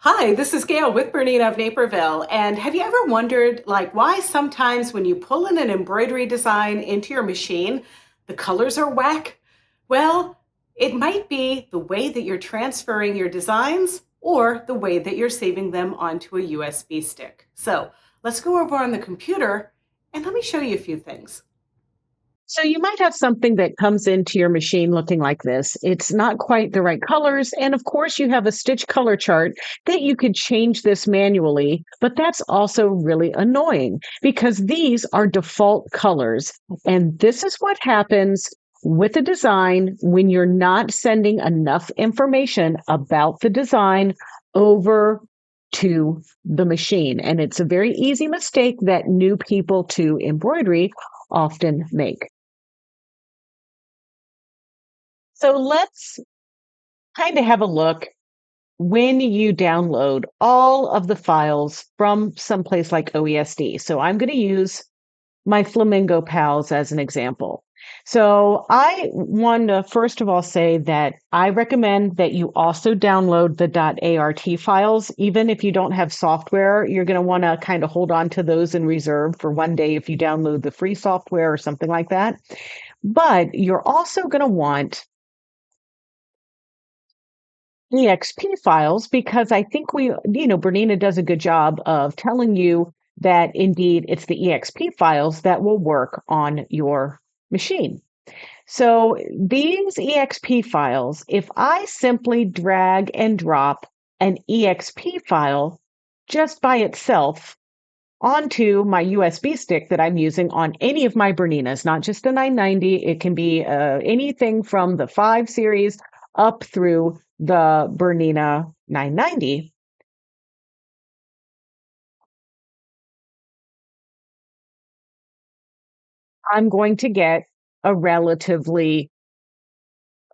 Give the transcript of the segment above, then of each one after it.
Hi, this is Gayle with BERNINA of Naperville. And have you ever wondered, why sometimes when you pull in an embroidery design into your machine, the colors are whack? Well, it might be the way that you're transferring your designs or the way that you're saving them onto a USB stick. So let's go over on the computer and let me show you a few things. So you might have something that comes into your machine looking like this. It's not quite the right colors. And of course, you have a stitch color chart that you could change this manually, but that's also really annoying because these are default colors. And this is what happens with a design when you're not sending enough information about the design over to the machine. And it's a very easy mistake that new people to embroidery often make. So let's kind of have a look when you download all of the files from someplace like OESD. So I'm going to use my Flamingo Pals as an example. So I want to first of all say that I recommend that you also download the .art files. Even if you don't have software, you're going to want to kind of hold on to those in reserve for one day if you download the free software or something like that. But you're also going to want EXP files because I think Bernina does a good job of telling you that indeed it's the EXP files that will work on your machine. So these EXP files, if I simply drag and drop an EXP file just by itself onto my USB stick that I'm using on any of my Berninas, not just the 990. It can be anything from the 5 series up through the Bernina 990. I'm going to get a relatively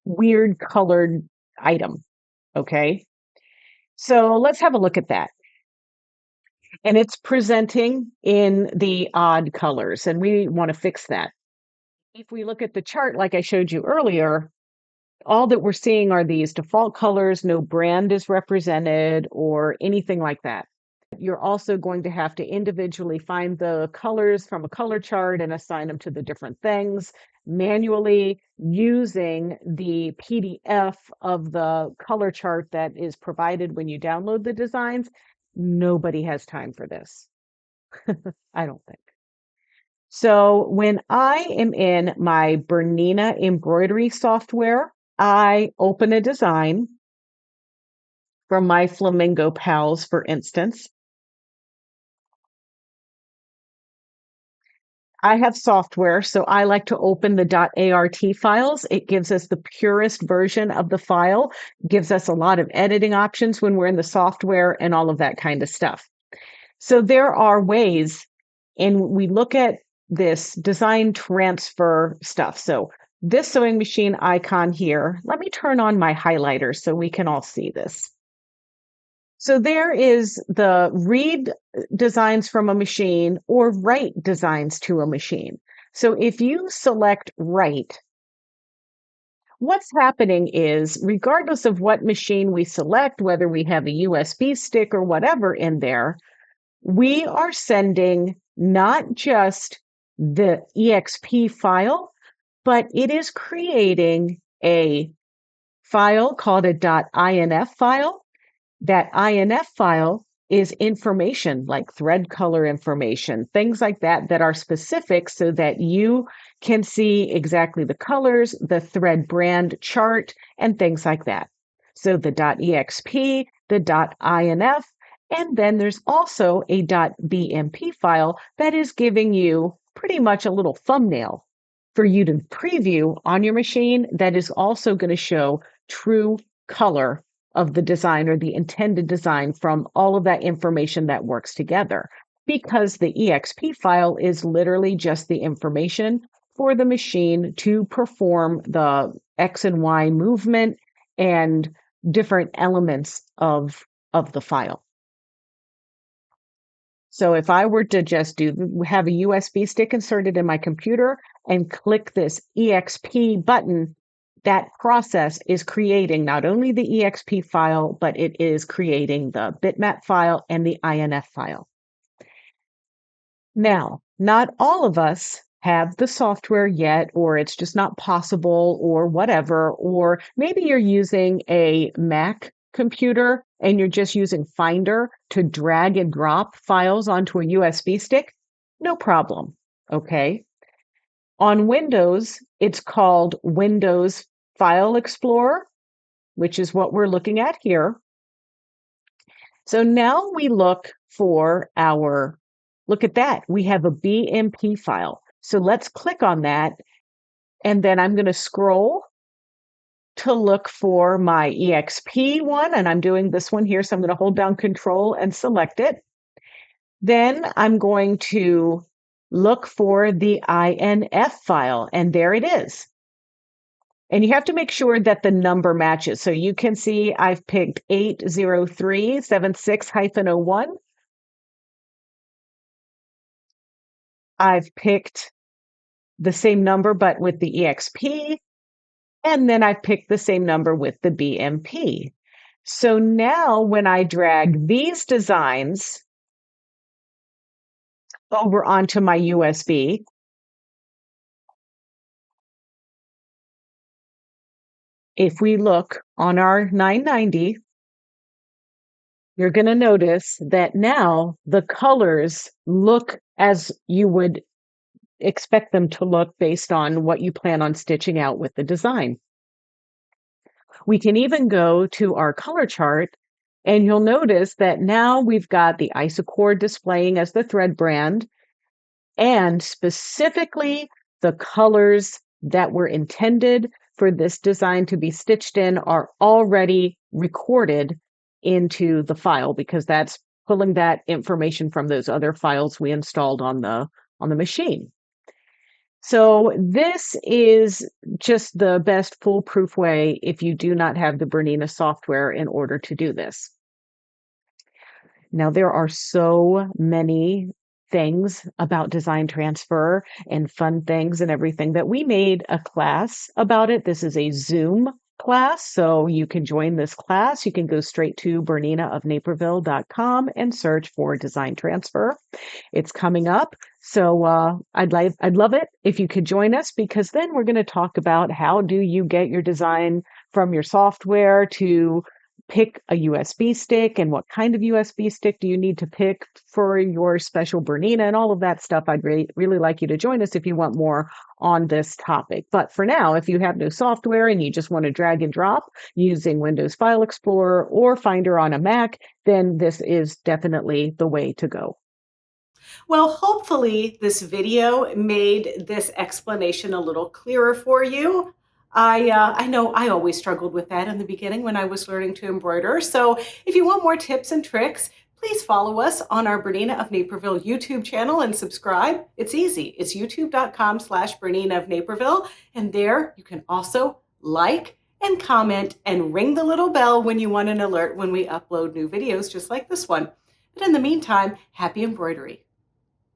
weird colored item. Okay. So let's have a look at that. And it's presenting in the odd colors, and we want to fix that. If we look at the chart, like I showed you earlier, all that we're seeing are these default colors. No brand is represented or anything like that. You're also going to have to individually find the colors from a color chart and assign them to the different things manually using the PDF of the color chart that is provided when you download the designs. Nobody has time for this. I don't think. So when I am in my Bernina embroidery software, I open a design from my Flamingo Pals, for instance. I have software, so I like to open the .art files. It gives us the purest version of the file, gives us a lot of editing options when we're in the software and all of that kind of stuff. So there are ways, and we look at this design transfer stuff. So this sewing machine icon here, let me turn on my highlighter so we can all see this. So there is the read designs from a machine or write designs to a machine. So if you select write, what's happening is regardless of what machine we select, whether we have a USB stick or whatever in there, we are sending not just the EXP file, but it is creating a file called a .inf file. That INF file is information like thread color information, things like that that are specific so that you can see exactly the colors, the thread brand chart, and things like that. So the .exp, the .inf, and then there's also a .bmp file that is giving you pretty much a little thumbnail for you to preview on your machine that is also going to show true color of the design or the intended design from all of that information that works together. Because the EXP file is literally just the information for the machine to perform the X and Y movement and different elements of the file. So if I were to just have a USB stick inserted in my computer and click this EXP button, that process is creating not only the EXP file, but it is creating the bitmap file and the INF file. Now, not all of us have the software yet, or it's just not possible, or whatever, or maybe you're using a Mac computer and you're just using Finder to drag and drop files onto a USB stick. No problem. Okay. On Windows, it's called Windows File Explorer, which is what we're looking at here. So now we look for look at that. We have a BMP file. So let's click on that. And then I'm going to scroll to look for my EXP one. And I'm doing this one here. So I'm going to hold down Control and select it. Then I'm going to look for the INF file. And there it is. And you have to make sure that the number matches. So you can see I've picked 80376-01. I've picked the same number, but with the EXP. And then I've picked the same number with the BMP. So now when I drag these designs over onto my USB, if we look on our 990, you're going to notice that now the colors look as you would expect them to look based on what you plan on stitching out with the design. We can even go to our color chart and you'll notice that now we've got the isochord displaying as the thread brand, and specifically the colors that were intended for this design to be stitched in are already recorded into the file, because that's pulling that information from those other files we installed on the machine. So this is just the best foolproof way if you do not have the Bernina software in order to do this. Now, there are so many things about design transfer and fun things and everything that we made a class about it. This is a Zoom class, so you can join this class. You can go straight to BERNINAofNaperville.com and search for design transfer. It's coming up, so I'd love it if you could join us, because then we're going to talk about how do you get your design from your software to pick a USB stick, and what kind of USB stick do you need to pick for your special Bernina, and all of that stuff. I'd really like you to join us if you want more on this topic. But for now, if you have no software and you just want to drag and drop using Windows File Explorer or Finder on a Mac, then this is definitely the way to go. Well, hopefully this video made this explanation a little clearer for you. I know I always struggled with that in the beginning when I was learning to embroider. So if you want more tips and tricks, please follow us on our Bernina of Naperville YouTube channel and subscribe. It's easy. It's youtube.com/Bernina of Naperville. And there you can also like and comment and ring the little bell when you want an alert when we upload new videos just like this one. But in the meantime, happy embroidery.